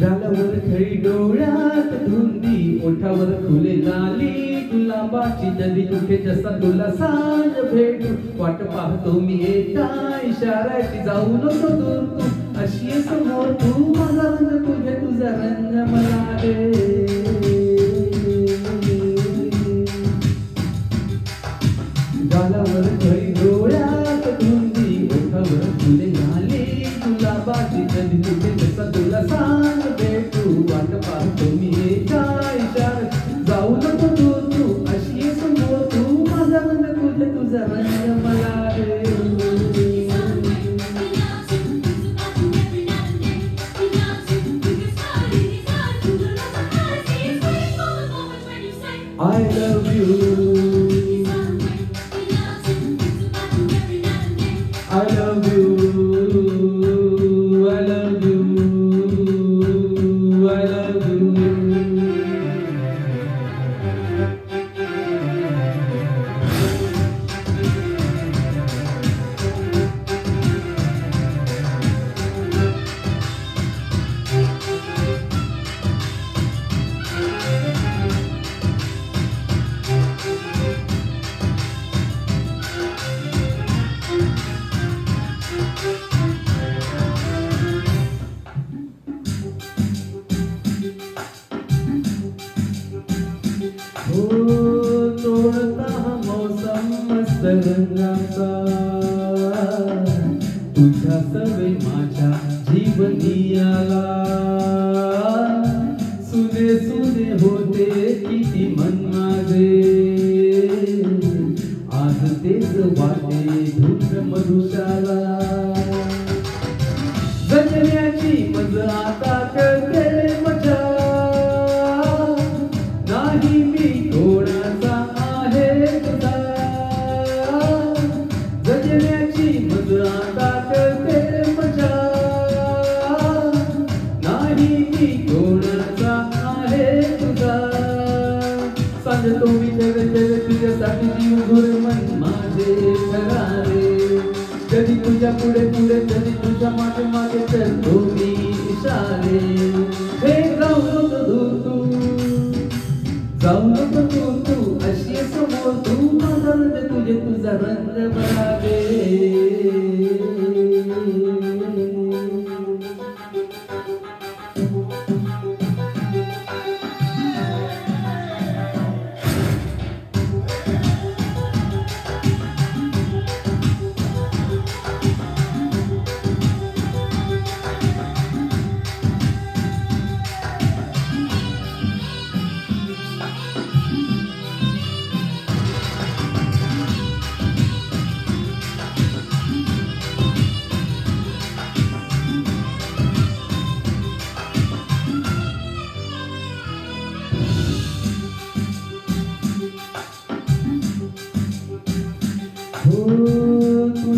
गालावर खळी डोळ्यात धुंदी ओठावर फुले लाली गुलाबाची नदी कुठे जसा तुला सांज भेटू वाट पाहतो मी एका इशाऱ्याची जाऊ नको दूर तू अशी आहे समोर तू माझा रंग तुझा रंग मला दे गालावर खळी डोळ्यात धुंदी ओठावर फुले लाली गुलाबाची नदी कुठे जसा तुला सांज भेटू वाट पाहतो मी एका इशाऱ्याची जाऊ नको दूर तू अशी आहे समोर तू माझा रंग तुझा रंग मला दे I love you. I love you. I love you. I love you. तोडता हा मौसम मस्त रंगाचा तुझ्या सवे माझ्या जीवनी आला सुने सुने होते किती मन माझे आज तेच वाटे धुंद मधुशाला जगण्याची मजा आता कळते मजा नाही मी थोडासा आहे तुझा जगण्याची मजा आता कळते मजा नाही मी थोडासा आहे तुझा सांगतो मी जग तुझ्यासाठी जीव घोर मन माझे ठरारे कधी तुझ्या पुढे पुढे कधी तुझ्या मागे मागे चलतो मी इशारे हे जाऊ नको दूर तू जाऊ नको दूर तू अशी समोर तू माझा रंग तुझा रंग मला दे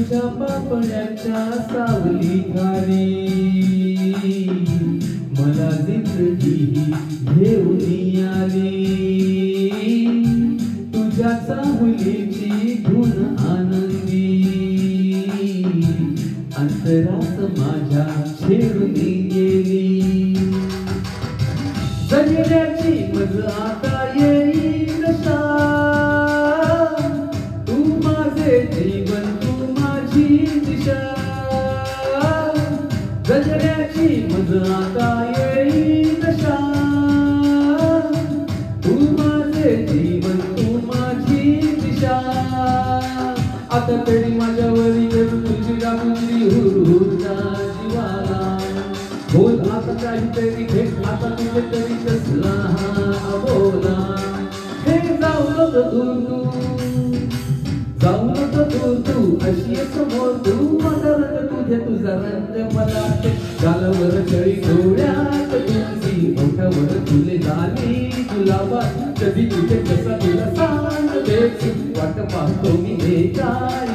तुझ्या पापण्याच्या सावली खाली मला जिंदगी घेऊन आली तुझ्या चाहुलीची धून आनंदी अंतरात माझ्या छेडून गेली जगण्याची मजा आता येईल कशा जीवन तू माझी दिशा जगण्याची मजा आता येईल कशा तू माझे जीवन तू माझी दिशा आता तरी माझ्यावरी तुझी गाजली हुरहुरता जीवाला बोल आता काहीतरी भेट आता कुठेतरी कसला हा बोला हे जाऊ नको दूर जाऊ नको दूर तू अशी समोर तू माझा रंग तुझा रंग मला गालावर चळी डोळ्यात तुझी ओठावर तुले झाली गुलाबा कधी कुठे कसा तुला सांग वाट पाहतो मी हे काय